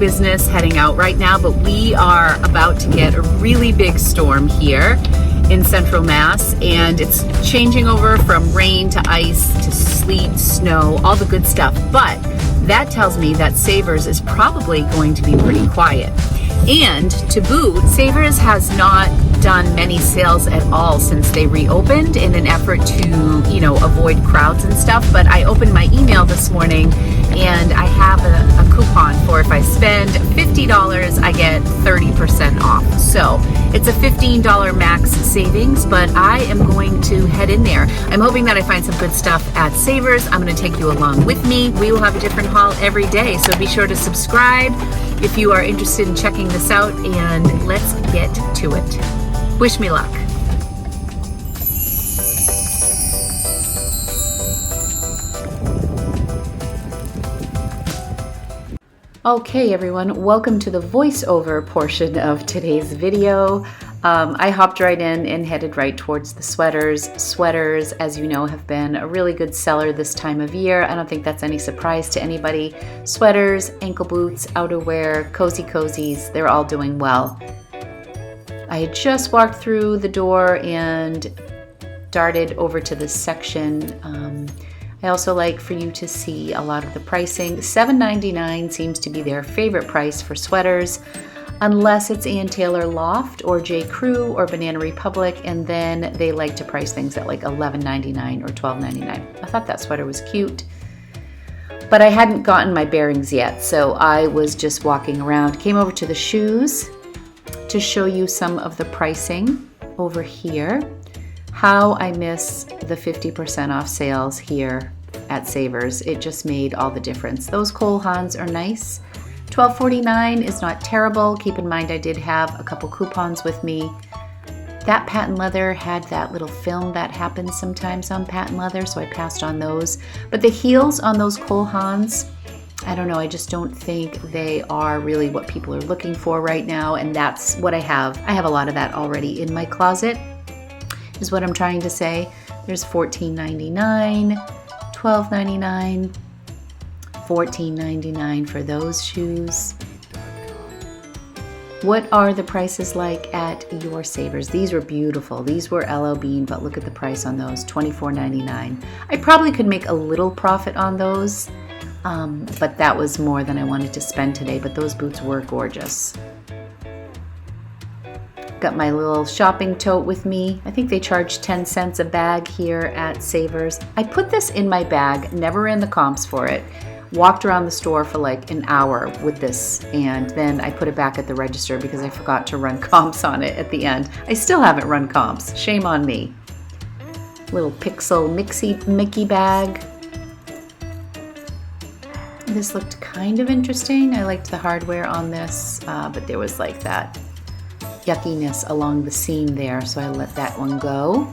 business heading out right now, but we are about to get a really big storm here in central Mass, and it's changing over from rain to ice to sleet, snow, all the good stuff. But that tells me that SAVERS is probably going to be pretty quiet. And to boot, SAVERS has not done many sales at all since they reopened in an effort to, avoid crowds and stuff. But I opened my email this morning and I have a coupon for if I spend $50, I get 30% off. So it's a $15 max savings, but I am going to head in there. I'm hoping that I find some good stuff at SAVERS. I'm going to take you along with me. We will have a different haul every day, so be sure to subscribe if you are interested in checking this out, and let's get to it. Wish me luck. Okay everyone, welcome to the voiceover portion of today's video. I hopped right in and headed right towards the sweaters. Sweaters, as you know, have been a really good seller this time of year. I don't think that's any surprise to anybody. Sweaters, ankle boots, outerwear, cozy cozies, they're all doing well. I had just walked through the door and darted over to this section. I also like for you to see a lot of the pricing. $7.99 seems to be their favorite price for sweaters, unless it's Ann Taylor Loft or J. Crew or Banana Republic, and then they like to price things at like $11.99 or $12.99. I thought that sweater was cute, but I hadn't gotten my bearings yet, so I was just walking around. Came over to the shoes to show you some of the pricing over here. How I miss the 50% off sales here at SAVERS. It just made all the difference. Those Cole Haans are nice. $12.49 is not terrible. Keep in mind I did have a couple coupons with me. That patent leather had that little film that happens sometimes on patent leather, so I passed on those. But the heels on those Cole Haans, I don't know, I just don't think they are really what people are looking for right now, and that's what I have. I have a lot of that already in my closet, is what I'm trying to say. There's $14.99, $12.99, $14.99 for those shoes. What are the prices like at your SAVERS? These were beautiful. These were LL Bean, but look at the price on those, $24.99. I probably could make a little profit on those, but that was more than I wanted to spend today, but those boots were gorgeous. Got my little shopping tote with me. I think they charge 10 cents a bag here at SAVERS. I put this in my bag, never ran the comps for it. Walked around the store for like an hour with this, and then I put it back at the register because I forgot to run comps on it at the end. I still haven't run comps. Shame on me. Little Pixel Mickey bag. This looked kind of interesting. I liked the hardware on this, but there was like that yuckiness along the seam there, so I let that one go.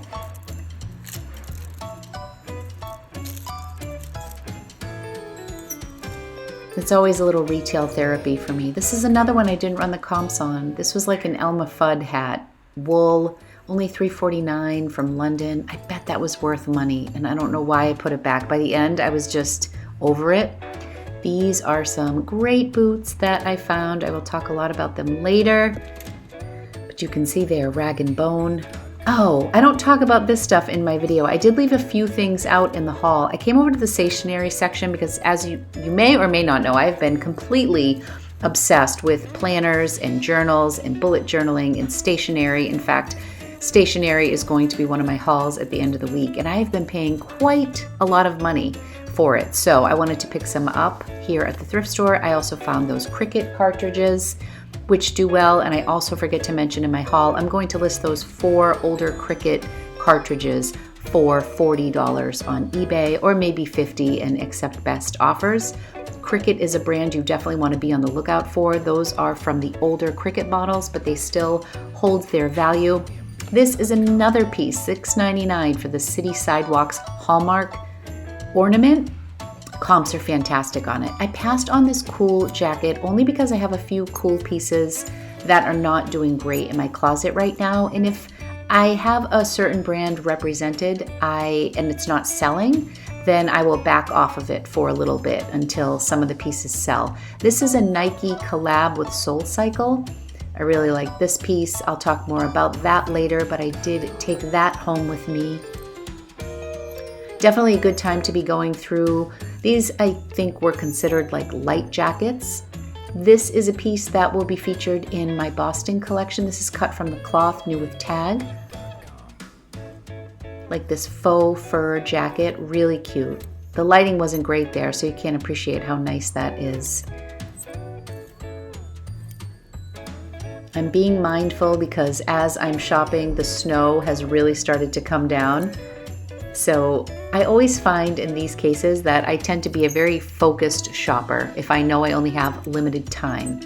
It's always a little retail therapy for me. This is another one I didn't run the comps on. This was like an Elma Fudd hat, wool, only $3.49 from London. I bet that was worth money, and I don't know why I put it back. By the end, I was just over it. These are some great boots that I found. I will talk a lot about them later. You can see they are rag and bone. Oh, I don't talk about this stuff in my video. I did leave a few things out in the haul. I came over to the stationery section because, as you may or may not know, I've been completely obsessed with planners and journals and bullet journaling and stationery. In fact, stationery is going to be one of my hauls at the end of the week, and I have been paying quite a lot of money for it. So I wanted to pick some up here at the thrift store. I also found those Cricut cartridges, which do well, and I also forget to mention in my haul, I'm going to list those 4 older Cricut cartridges for $40 on eBay, or maybe $50 and accept best offers. Cricut is a brand you definitely want to be on the lookout for. Those are from the older Cricut models, but they still hold their value. This is another piece, $6.99 for the City Sidewalks Hallmark ornament. Comps are fantastic on it. I passed on this cool jacket only because I have a few cool pieces that are not doing great in my closet right now. And if I have a certain brand represented and it's not selling, then I will back off of it for a little bit until some of the pieces sell. This is a Nike collab with SoulCycle. I really like this piece. I'll talk more about that later, but I did take that home with me. Definitely a good time to be going through. These, I think, were considered like light jackets. This is a piece that will be featured in my Boston collection. This is cut from the cloth, new with tag. Like this faux fur jacket, really cute. The lighting wasn't great there, so you can't appreciate how nice that is. I'm being mindful because as I'm shopping, the snow has really started to come down. So I always find in these cases that I tend to be a very focused shopper if I know I only have limited time.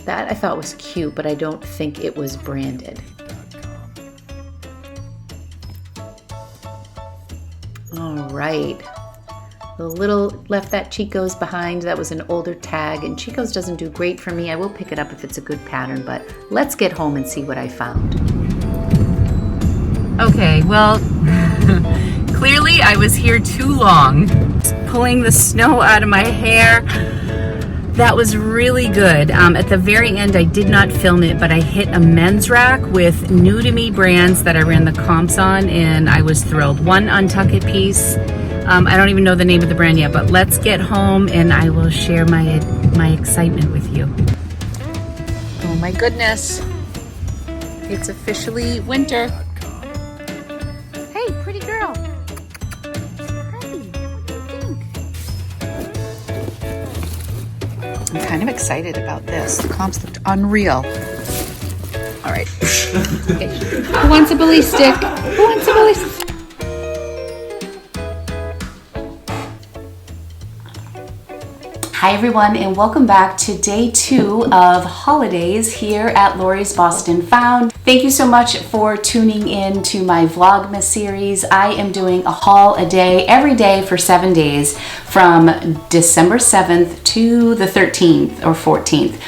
That I thought was cute, but I don't think it was branded. All right. The little left that Chico's behind, that was an older tag, and Chico's doesn't do great for me. I will pick it up if it's a good pattern, but let's get home and see what I found. Okay, well, clearly I was here too long. Pulling the snow out of my hair. That was really good. At the very end, I did not film it, but I hit a men's rack with new to me brands that I ran the comps on, and I was thrilled. One Untuck It piece. I don't even know the name of the brand yet, but let's get home and I will share my excitement with you. Oh my goodness. It's officially winter. Hey, pretty girl. Hey, what do you think? I'm kind of excited about this. The comps looked unreal. All right. Okay. Who wants a bully stick? Who wants a bully stick? Hi everyone, and welcome back to day 2 of holidays here at Lori's Boston Found. Thank you so much for tuning in to my Vlogmas series. I am doing a haul a day, every day for 7 days from December 7th to the 13th or 14th.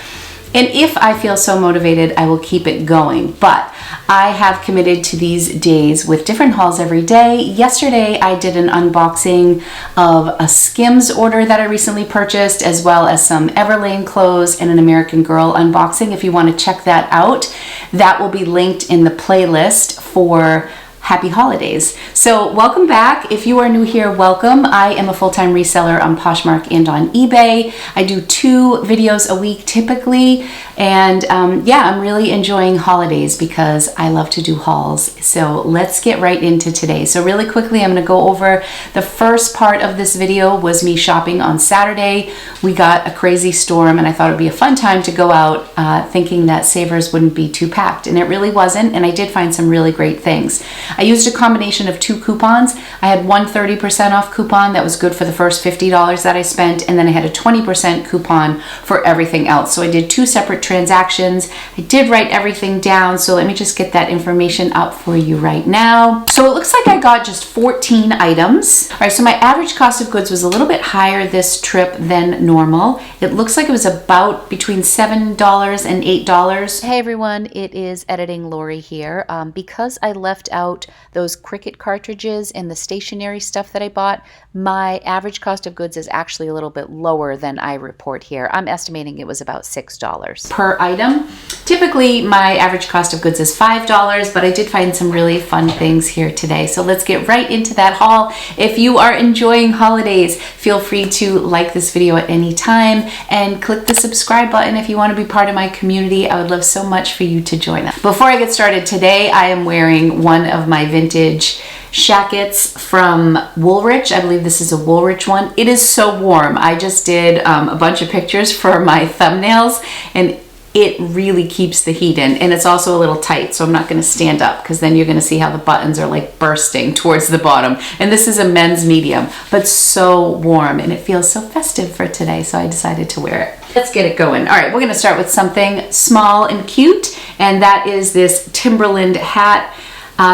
And if I feel so motivated, I will keep it going. But I have committed to these days with different hauls every day. Yesterday, I did an unboxing of a Skims order that I recently purchased, as well as some Everlane clothes and an American Girl unboxing. If you want to check that out, that will be linked in the playlist for Happy Holidays. So welcome back. If you are new here, welcome. I am a full-time reseller on Poshmark and on eBay. I do 2 videos a week typically. And yeah, I'm really enjoying holidays because I love to do hauls. So let's get right into today. So really quickly, I'm going to go over the first part of this video was me shopping on Saturday. We got a crazy storm and I thought it'd be a fun time to go out thinking that SAVERS wouldn't be too packed. And it really wasn't. And I did find some really great things. I used a combination of 2 coupons. I had one 30% off coupon that was good for the first $50 that I spent, and then I had a 20% coupon for everything else. So I did 2 separate transactions. I did write everything down, so let me just get that information up for you right now. So it looks like I got just 14 items. All right, so my average cost of goods was a little bit higher this trip than normal. It looks like it was about between $7 and $8. Hey everyone, it is Editing Lori here. Because I left out those Cricut cartridges and the stationery stuff that I bought, my average cost of goods is actually a little bit lower than I report here. I'm estimating it was about $6 per item. Typically, my average cost of goods is $5, but I did find some really fun things here today. So let's get right into that haul. If you are enjoying holidays, feel free to like this video at any time and click the subscribe button if you want to be part of my community. I would love so much for you to join us. Before I get started today, I am wearing one of my vintage shackets from Woolrich. I believe this is a Woolrich one. It is so warm. I just did a bunch of pictures for my thumbnails and it really keeps the heat in, and it's also a little tight, so I'm not going to stand up because then you're going to see how the buttons are like bursting towards the bottom. And this is a men's medium, but so warm and it feels so festive for today, so I decided to wear it. Let's get it going. All right, we're going to start with something small and cute, and that is this Timberland hat.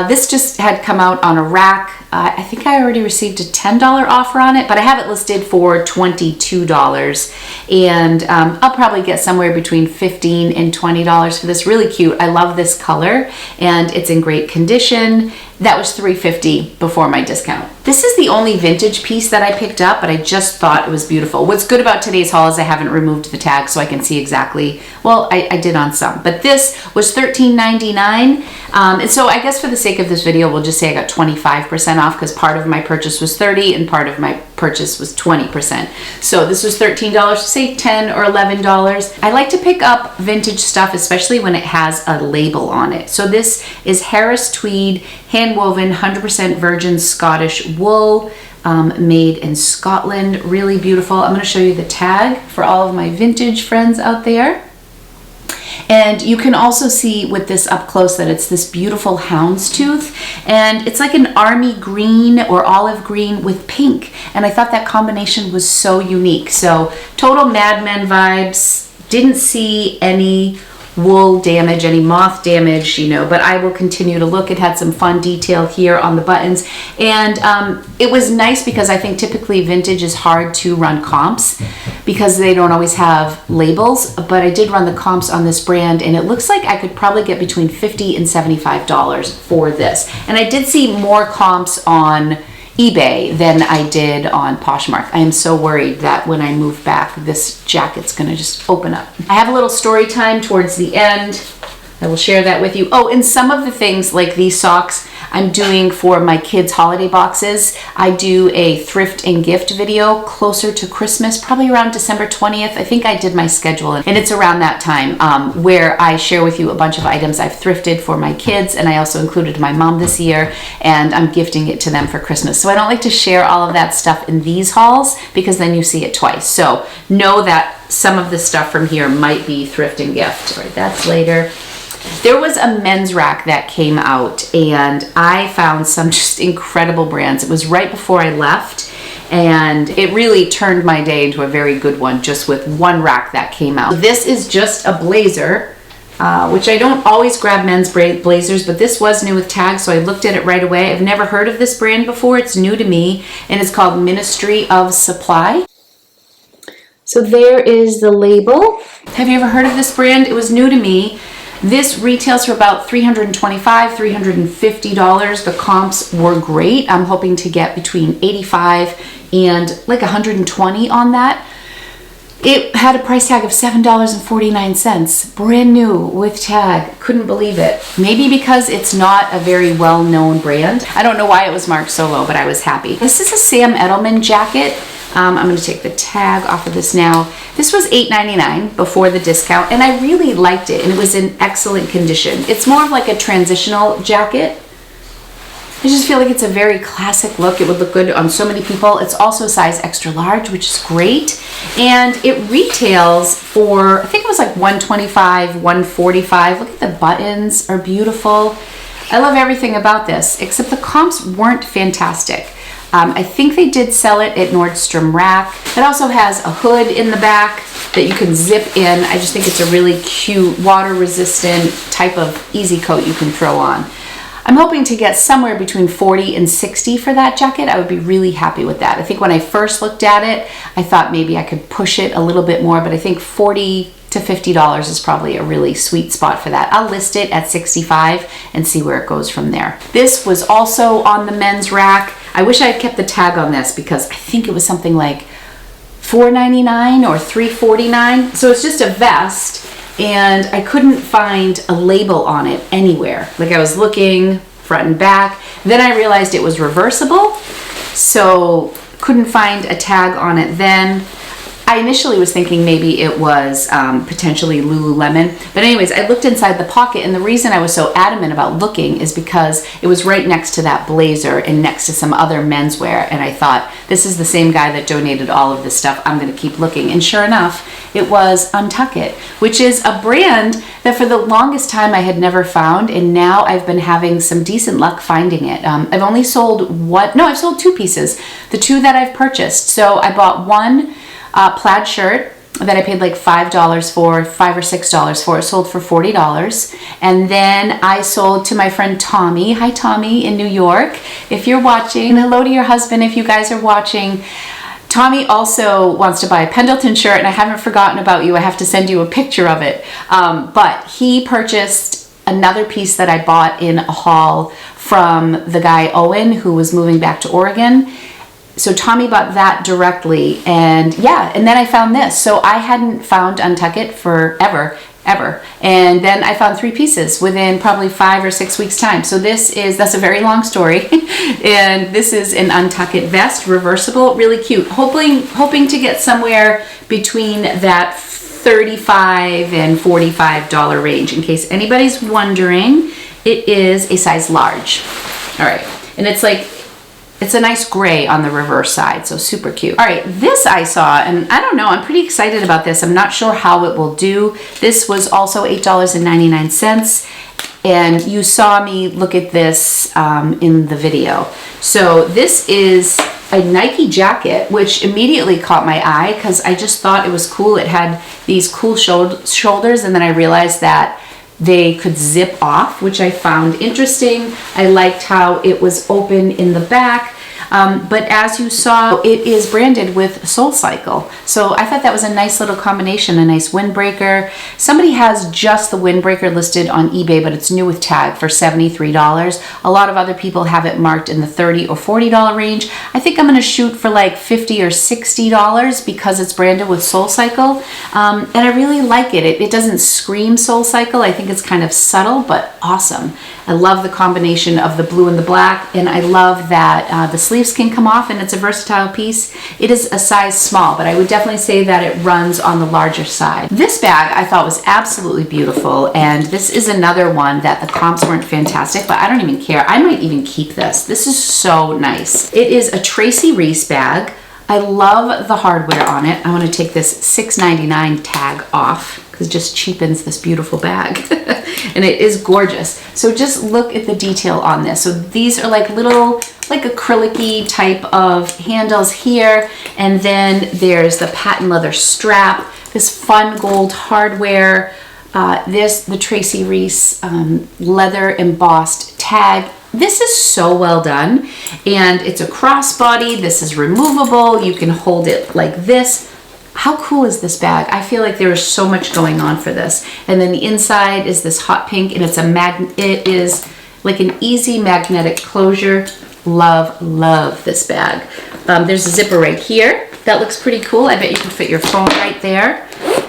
This just had come out on a rack. I think I already received a $10 offer on it, but I have it listed for $22. And I'll probably get somewhere between $15 and $20 for this. Really cute. I love this color and it's in great condition. That was $3.50 before my discount. This is the only vintage piece that I picked up, but I just thought it was beautiful. What's good about today's haul is I haven't removed the tag so I can see exactly, well, I did on some, but this was $13.99. And so I guess for the sake of this video, we'll just say I got 25% off because part of my purchase was $30 and part of my purchase was 20%. So this was $13, say $10 or $11. I like to pick up vintage stuff, especially when it has a label on it. So this is Harris tweed, hand woven, 100% virgin Scottish wool, made in Scotland. Really beautiful. I'm going to show you the tag for all of my vintage friends out there. And you can also see with this up close that it's this beautiful houndstooth, and it's like an army green or olive green with pink, and I thought that combination was so unique. So total Mad Men vibes. Didn't see any wool damage, any moth damage, you know, but I will continue to look. It had some fun detail here on the buttons, and it was nice because I think typically vintage is hard to run comps because they don't always have labels, but I did run the comps on this brand, and it looks like I could probably get between $50 and $75 for this. And I did see more comps on eBay than I did on Poshmark. I am so worried that when I move back, this jacket's gonna just open up. I have a little story time towards the end. I will share that with you. Oh, and some of the things like these socks I'm doing for my kids' holiday boxes. I do a thrift and gift video closer to Christmas, probably around December 20th. I think I did my schedule, and it's around that time where I share with you a bunch of items I've thrifted for my kids, and I also included my mom this year, and I'm gifting it to them for Christmas. So I don't like to share all of that stuff in these hauls because then you see it twice. So know that some of the stuff from here might be thrift and gift. All right, that's later. There was a men's rack that came out, and I found some just incredible brands. It was right before I left, and it really turned my day into a very good one just with one rack that came out. This is just a blazer, which I don't always grab men's blazers, but this was new with tags, so I looked at it right away. I've never heard of this brand before. It's new to me, and it's called Ministry of Supply. So there is the label. Have you ever heard of this brand? It was new to me. This retails for about $325, $350. The comps were great. I'm hoping to get between 85 and like 120 on that. It had a price tag of $7.49, brand new with tag. Couldn't believe it. Maybe because it's not a very well-known brand. I don't know why it was marked so low, but I was happy. This is a Sam Edelman jacket. I'm going to take the tag off of this now. This was $8.99 before the discount, and I really liked it, and it was in excellent condition. It's more of like a transitional jacket. I just feel like it's a very classic look. It would look good on so many people. It's also size extra large, which is great. And it retails for, I think it was like $125, $145. Look at the buttons, are beautiful. I love everything about this, except the comps weren't fantastic. I think they did sell it at Nordstrom Rack. It also has a hood in the back that you can zip in. I just think it's a really cute, water-resistant type of easy coat you can throw on. I'm hoping to get somewhere between $40 and $60 for that jacket. I would be really happy with that. I think when I first looked at it, I thought maybe I could push it a little bit more, but I think $40 to $50 is probably a really sweet spot for that. I'll list it at $65 and see where it goes from there. This was also on the men's rack. I wish I had kept the tag on this because I think it was something like $4.99 or $3.49. So it's just a vest, and I couldn't find a label on it anywhere. Like I was looking front and back. Then I realized it was reversible, so couldn't find a tag on it then. I initially was thinking maybe it was potentially Lululemon, but anyways, I looked inside the pocket, and the reason I was so adamant about looking is because it was right next to that blazer and next to some other menswear, and I thought, this is the same guy that donated all of this stuff. I'm going to keep looking, and sure enough, it was Untuck It, which is a brand that for the longest time I had never found, and now I've been having some decent luck finding it. I've only sold I've sold two pieces, the two that I've purchased. So I bought one plaid shirt that I paid like $5 for, $5 or $6 for. It sold for $40. And then I sold to my friend Tommy. Hi Tommy in New York. If you're watching, and hello to your husband if you guys are watching. Tommy also wants to buy a Pendleton shirt, and I haven't forgotten about you. I have to send you a picture of it. But he purchased another piece that I bought in a haul from the guy Owen, who was moving back to Oregon. So Tommy bought that directly, and yeah, and then I found this. So I hadn't found Untuck It forever, ever. And then I found 3 pieces within probably 5 or 6 weeks time. So that's a very long story. And this is an Untuck It vest, reversible, really cute. Hoping to get somewhere between that $35 and $45 range. In case anybody's wondering, it is a size large. All right, and it's a nice gray on the reverse side, so super cute. All right, this I saw, and I don't know, I'm pretty excited about this. I'm not sure how it will do. This was also $8.99, and you saw me look at this in the video. So this is a Nike jacket, which immediately caught my eye because I just thought it was cool. It had these cool shoulders, and then I realized that they could zip off, which I found interesting. I liked how it was open in the back. But as you saw, it is branded with SoulCycle. So I thought that was a nice little combination, a nice windbreaker. Somebody has just the windbreaker listed on eBay, but it's new with tag for $73. A lot of other people have it marked in the $30 or $40 range. I think I'm gonna shoot for like $50 or $60 because it's branded with SoulCycle. And I really like it. It doesn't scream SoulCycle. I think it's kind of subtle, but awesome. I love the combination of the blue and the black, and I love that the sleeves can come off, and it's a versatile piece. It is a size small, but I would definitely say that it runs on the larger side. This bag I thought was absolutely beautiful, and this is another one that the comps weren't fantastic, but I don't even care. I might even keep this. This is so nice. It is a Tracy Reese bag. I love the hardware on it. I want to take this $6.99 tag off because it just cheapens this beautiful bag. And it is gorgeous. So just look at the detail on this. So these are like little, like acrylic-y type of handles here. And then there's the patent leather strap, this fun gold hardware, the Tracy Reese leather embossed tag. This is so well done, and it's a crossbody. This is removable. You can hold it like this. How cool is this bag? I feel like there is so much going on for this. And then the inside is this hot pink, and it is like an easy magnetic closure. Love this bag. There's a zipper right here. That looks pretty cool. I bet you can fit your phone right there.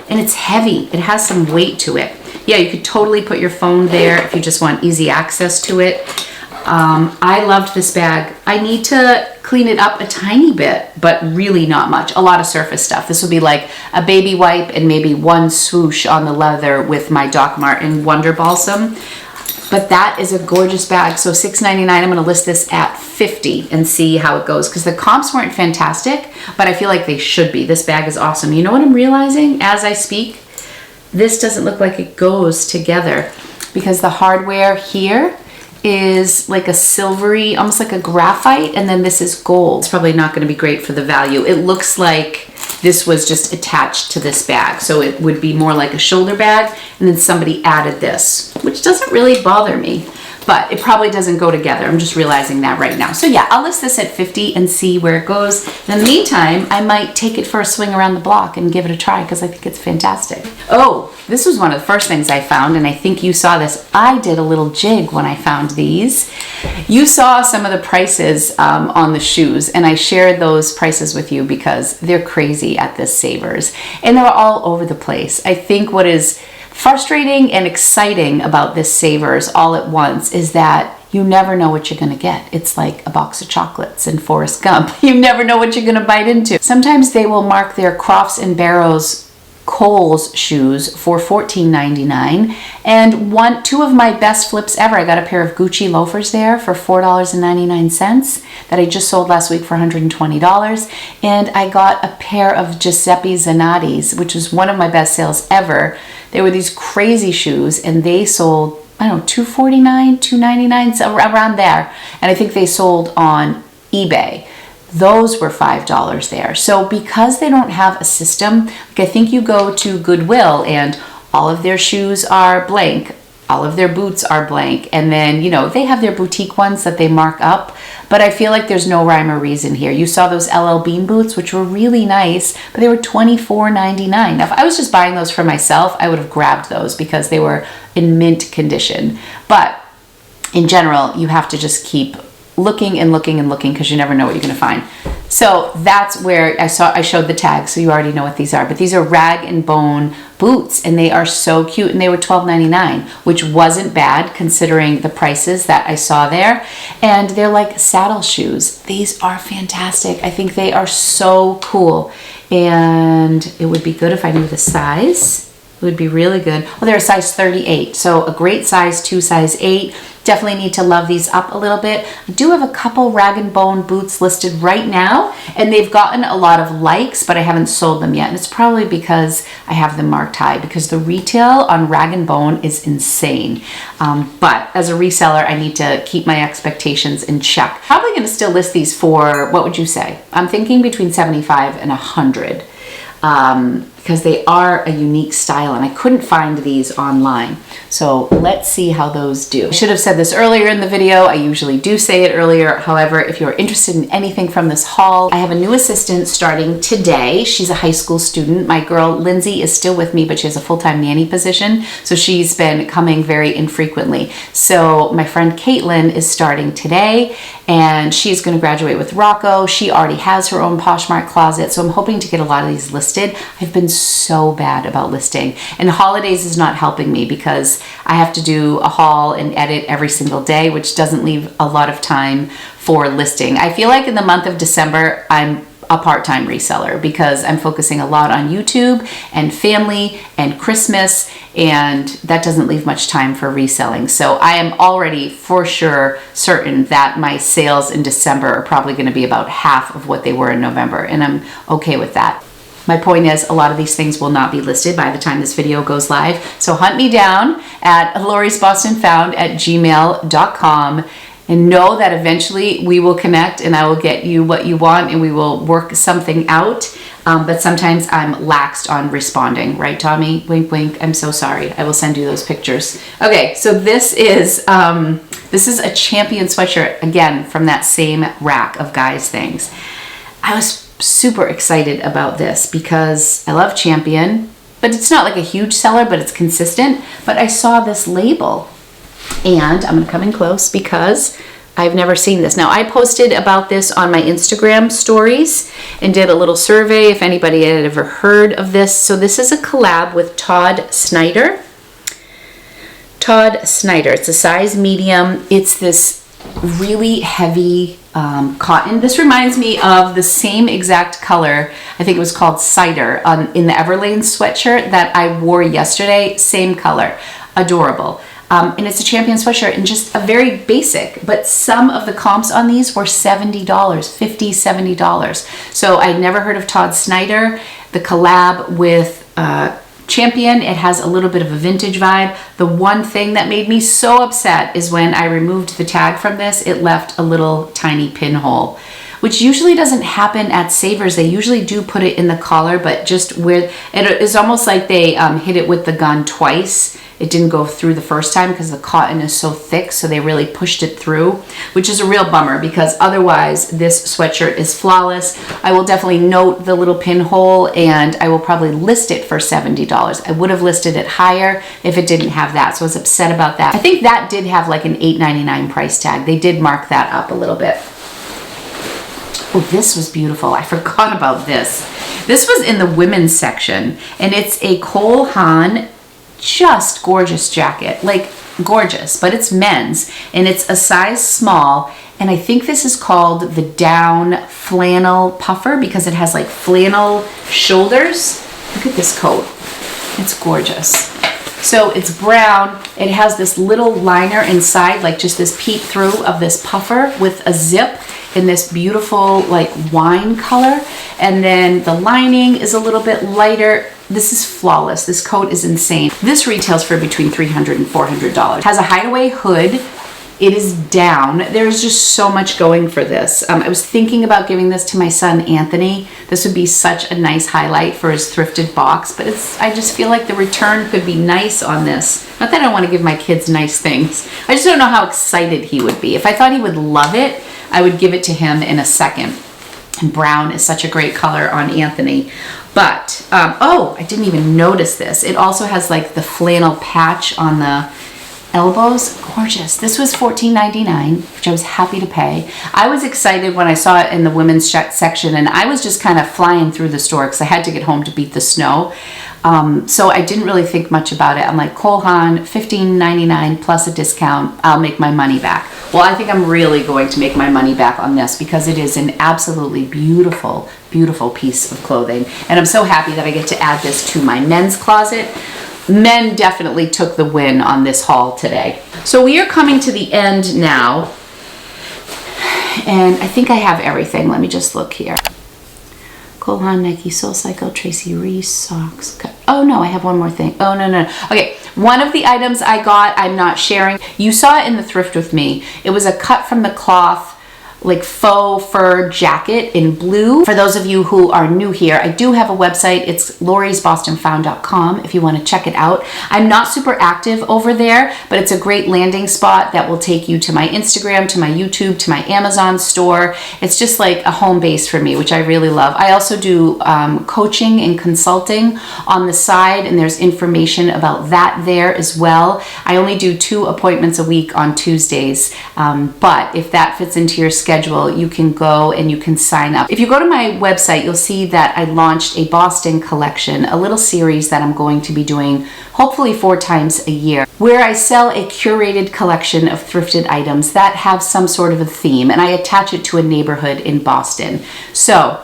And it's heavy. It has some weight to it. Yeah, you could totally put your phone there if you just want easy access to it. I loved this bag. I need to clean it up a tiny bit, but really not much. A lot of surface stuff. This would be like a baby wipe and maybe one swoosh on the leather with my Doc Martin Wonder Balsam. But that is a gorgeous bag. So $6.99, I'm gonna list this at $50 and see how it goes, because the comps weren't fantastic, but I feel like they should be. This bag is awesome. You know what I'm realizing as I speak? This doesn't look like it goes together because the hardware here is like a silvery, almost like a graphite, and then this is gold. It's probably not going to be great for the value. It looks like this was just attached to this bag, so it would be more like a shoulder bag, and then somebody added this, which doesn't really bother me, but it probably doesn't go together. I'm just realizing that right now. So yeah, I'll list this at $50 and see where it goes. In the meantime, I might take it for a swing around the block and give it a try because I think it's fantastic. Oh, this was one of the first things I found, and I think you saw this. I did a little jig when I found these. You saw some of the prices on the shoes, and I shared those prices with you because they're crazy at this SAVERS, and they're all over the place. I think what is frustrating and exciting about this SAVERS all at once is that you never know what you're gonna get. It's like a box of chocolates in Forrest Gump. You never know what you're gonna bite into. Sometimes they will mark their Crofts and Barrows Kohl's shoes for $14.99, and two of my best flips ever. I got a pair of Gucci loafers there for $4.99 that I just sold last week for $120, and I got a pair of Giuseppe Zanotti's, which was one of my best sales ever. They were these crazy shoes, and they sold, I don't know, $249, $299, so around there, and I think they sold on eBay. Those were $5 there. So because they don't have a system, like I think you go to Goodwill and all of their shoes are blank. All of their boots are blank. And then, you know, they have their boutique ones that they mark up, but I feel like there's no rhyme or reason here. You saw those LL Bean boots, which were really nice, but they were $24.99. Now, if I was just buying those for myself, I would have grabbed those because they were in mint condition. But in general, you have to just keep looking and looking and looking because you never know what you're going to find. So that's where I showed the tag, so you already know what these are. But these are rag and bone boots, and they are so cute, and they were $12.99, which wasn't bad considering the prices that I saw there. And they're like saddle shoes. These are fantastic. I think they are so cool, and it would be good if I knew the size. It would be really good. Well, they're a size 38, so a great size 2, size 8. Definitely need to love these up a little bit. I do have a couple rag and bone boots listed right now, and they've gotten a lot of likes, but I haven't sold them yet. And it's probably because I have them marked high, because the retail on rag and bone is insane. But as a reseller, I need to keep my expectations in check. Probably going to still list these for, what would you say? I'm thinking between 75 and 100. Because they are a unique style, and I couldn't find these online. So let's see how those do. I should have said this earlier in the video. I usually do say it earlier. However, if you're interested in anything from this haul, I have a new assistant starting today. She's a high school student. My girl Lindsay is still with me, but she has a full-time nanny position. So she's been coming very infrequently. So my friend Caitlin is starting today, and she's going to graduate with Rocco. She already has her own Poshmark closet. So I'm hoping to get a lot of these listed. I've been so bad about listing, and holidays is not helping me because I have to do a haul and edit every single day, which doesn't leave a lot of time for listing. I feel like in the month of December, I'm a part-time reseller because I'm focusing a lot on YouTube and family and Christmas, and that doesn't leave much time for reselling. So I am already for sure certain that my sales in December are probably going to be about half of what they were in November, and I'm okay with that. My point is, a lot of these things will not be listed by the time this video goes live. So hunt me down at lorisbostonfound@gmail.com, and know that eventually we will connect and I will get you what you want and we will work something out. But sometimes I'm laxed on responding, right, Tommy? Wink, wink. I'm so sorry. I will send you those pictures. Okay, so this is a Champion sweatshirt, again, from that same rack of guys things. I was super excited about this because I love Champion, but it's not like a huge seller, but it's consistent. But I saw this label, and I'm gonna come in close because I've never seen this. Now, I posted about this on my Instagram stories and did a little survey if anybody had ever heard of this. So this is a collab with Todd Snyder. Todd Snyder, it's a size medium. It's this really heavy cotton. This reminds me of the same exact color, I think it was called Cider, in the Everlane sweatshirt that I wore yesterday. Same color. Adorable. And it's a Champion sweatshirt and just a very basic, but some of the comps on these were $70, $50, $70. So I'd never heard of Todd Snyder. The collab with Champion, it has a little bit of a vintage vibe. The one thing that made me so upset is when I removed the tag from this, it left a little tiny pinhole, which usually doesn't happen at SAVERS. They usually do put it in the collar, but just where it is almost like they hit it with the gun twice. It didn't go through the first time because the cotton is so thick, so they really pushed it through, which is a real bummer because otherwise this sweatshirt is flawless. I will definitely note the little pinhole, and I will probably list it for $70. I would have listed it higher if it didn't have that, so I was upset about that. I think that did have like an $8.99 price tag. They did mark that up a little bit. Oh, this was beautiful. I forgot about this. This was in the women's section, and it's a Cole Haan, just gorgeous jacket, like gorgeous, but it's men's, and it's a size small, and I think this is called the down flannel puffer because it has like flannel shoulders. Look at this coat. It's gorgeous. So it's brown. It has this little liner inside, like just this peek through of this puffer with a zip in this beautiful like wine color. And then the lining is a little bit lighter. This is flawless. This coat is insane. This retails for between $300 and $400. Has a hideaway hood, It is down. There's just so much going for this. I was thinking about giving this to my son, Anthony. This would be such a nice highlight for his thrifted box, but I just feel like the return could be nice on this. Not that I don't want to give my kids nice things. I just don't know how excited he would be. If I thought he would love it, I would give it to him in a second. And brown is such a great color on Anthony. But, oh, I didn't even notice this. It also has like the flannel patch on the elbows. Gorgeous. This was $14.99, which I was happy to pay. I was excited when I saw it in the women's section, and I was just kind of flying through the store because I had to get home to beat the snow. So I didn't really think much about it. I'm like, Cole Haan, $15.99 plus a discount, I'll make my money back. Well, I think I'm really going to make my money back on this because it is an absolutely beautiful, beautiful piece of clothing. And I'm so happy that I get to add this to my men's closet. Men definitely took the win on this haul today. So we are coming to the end now. And I think I have everything. Let me just look here. Cole Haan, Nike, Soul Cycle, Tracy Reese, socks. Oh no, I have one more thing. Oh no. Okay, one of the items I got, I'm not sharing. You saw it in the Thrift With Me. It was a cut from the cloth, like faux fur jacket in blue. For those of you who are new here, I do have a website. It's lorisbostonfound.com if you want to check it out. I'm not super active over there, but it's a great landing spot that will take you to my Instagram, to my YouTube, to my Amazon store. It's just like a home base for me, which I really love. I also do coaching and consulting on the side, and there's information about that there as well. I only do 2 appointments a week on Tuesdays, but if that fits into your schedule, you can go and you can sign up. If you go to my website, you'll see that I launched a Boston collection, a little series that I'm going to be doing hopefully 4 times a year, where I sell a curated collection of thrifted items that have some sort of a theme, and I attach it to a neighborhood in Boston. So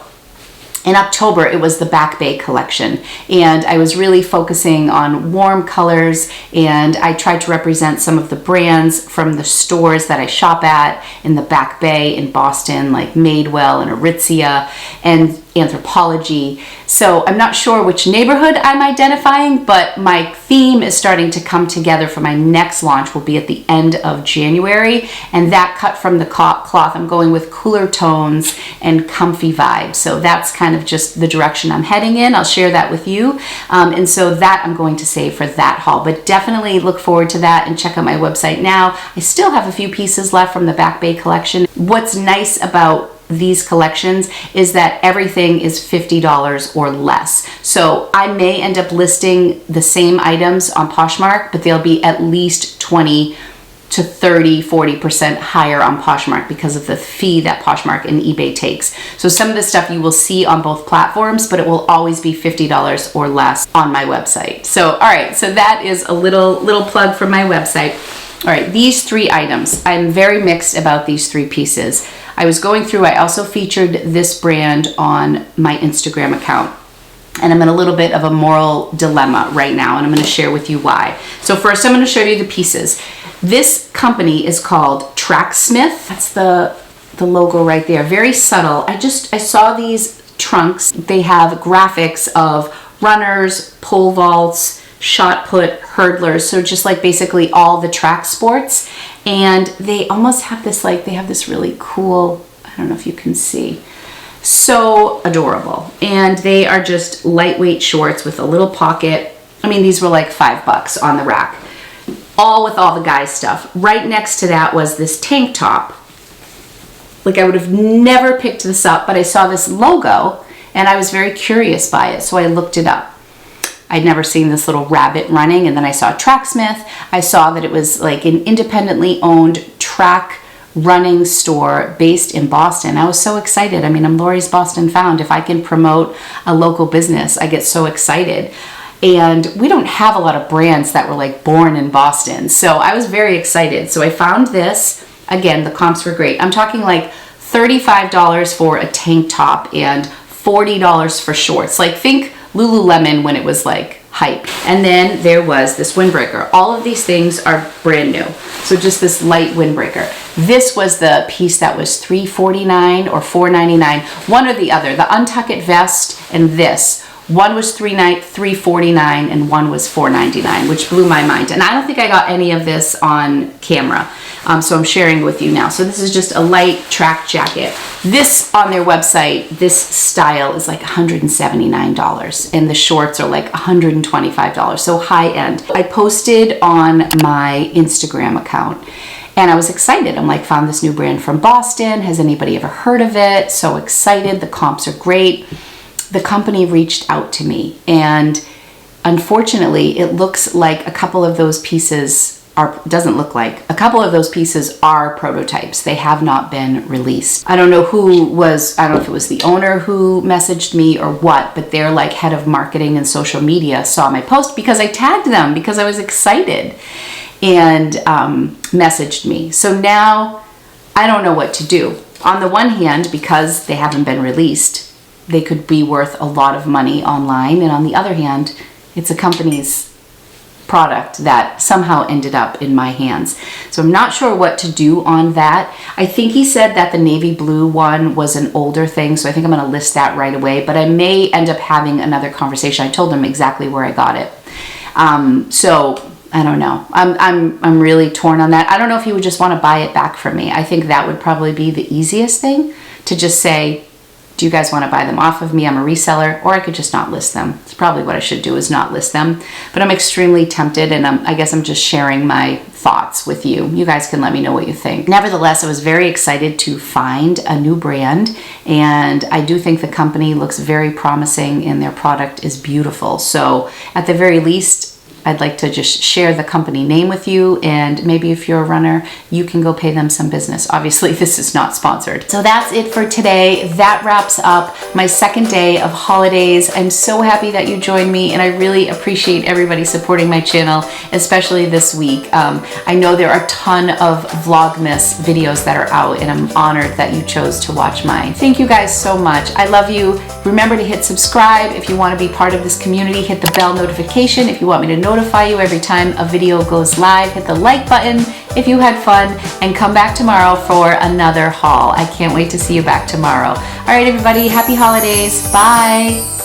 in October, it was the Back Bay collection, and I was really focusing on warm colors, and I tried to represent some of the brands from the stores that I shop at in the Back Bay in Boston, like Madewell and Aritzia and Anthropologie. So I'm not sure which neighborhood I'm identifying, but my theme is starting to come together for my next launch. Will be at the end of January, and that cut from the cloth, I'm going with cooler tones and comfy vibes. So that's kind of just the direction I'm heading in. I'll share that with you. And so that I'm going to save for that haul, but definitely look forward to that and check out my website now. I still have a few pieces left from the Back Bay collection. What's nice about these collections is that everything is $50 or less. So I may end up listing the same items on Poshmark, but they'll be at least 20 to 30, 40% higher on Poshmark because of the fee that Poshmark and eBay takes. So some of the stuff you will see on both platforms, but it will always be $50 or less on my website. So, all right, so that is a little plug for my website. All right, these 3 items, I'm very mixed about these 3 pieces. I was going through, I also featured this brand on my Instagram account, and I'm in a little bit of a moral dilemma right now, and I'm going to share with you why. So first, I'm going to show you the pieces. This company is called Tracksmith. That's the logo right there. Very subtle. I saw these trunks. They have graphics of runners, pole vaults, shot put, hurdlers, so just like basically all the track sports. And they almost have this, like, they have this really cool, I don't know if you can see, so adorable. And they are just lightweight shorts with a little pocket. I mean, these were like $5 on the rack, all with all the guys stuff. Right next to that was this tank top. Like, I would have never picked this up, but I saw this logo and I was very curious by it, so I looked it up. I'd never seen this little rabbit running, and then I saw Tracksmith. I saw that it was like an independently owned track running store based in Boston. I was so excited. I mean, I'm Lori's Boston Found. If I can promote a local business, I get so excited. And we don't have a lot of brands that were like born in Boston. So I was very excited. So I found this. Again, the comps were great. I'm talking like $35 for a tank top and $40 for shorts. Like, think Lululemon when it was like hype. And then there was this windbreaker. All of these things are brand new. So just this light windbreaker. This was the piece that was $349 or $499, one or the other. The untucked vest and this One was $349 and one was $499, which blew my mind. And I don't think I got any of this on camera. So I'm sharing with you now. So this is just a light track jacket. This on their website, this style is like $179 and the shorts are like $125. So high end. I posted on my Instagram account and I was excited. I'm like, found this new brand from Boston. Has anybody ever heard of it? So excited. The comps are great. The company reached out to me and unfortunately it looks like a couple of those pieces doesn't look like. A couple of those pieces are prototypes. They have not been released. I don't know if it was the owner who messaged me or what, but their like head of marketing and social media saw my post because I tagged them because I was excited and messaged me. So now I don't know what to do. On the one hand, because they haven't been released, they could be worth a lot of money online. And on the other hand, it's a company's product that somehow ended up in my hands. So I'm not sure what to do on that. I think he said that the navy blue one was an older thing, so I think I'm going to list that right away, but I may end up having another conversation. I told him exactly where I got it. So I don't know. I'm really torn on that. I don't know if he would just want to buy it back from me. I think that would probably be the easiest thing, to just say, do you guys want to buy them off of me? I'm a reseller. Or I could just not list them. It's probably what I should do, is not list them. But I'm extremely tempted, and I guess I'm just sharing my thoughts with you. You guys can let me know what you think. Nevertheless, I was very excited to find a new brand, and I do think the company looks very promising and their product is beautiful. So at the very least, I'd like to just share the company name with you, and maybe if you're a runner, you can go pay them some business. Obviously, this is not sponsored. So that's it for today. That wraps up my second day of holidays. I'm so happy that you joined me, and I really appreciate everybody supporting my channel, especially this week. I know there are a ton of Vlogmas videos that are out, and I'm honored that you chose to watch mine. Thank you guys so much. I love you. Remember to hit subscribe if you want to be part of this community. Hit the bell notification if you want me to notify you every time a video goes live. Hit the like button if you had fun, and come back tomorrow for another haul. I can't wait to see you back tomorrow. All right, everybody, happy holidays. Bye.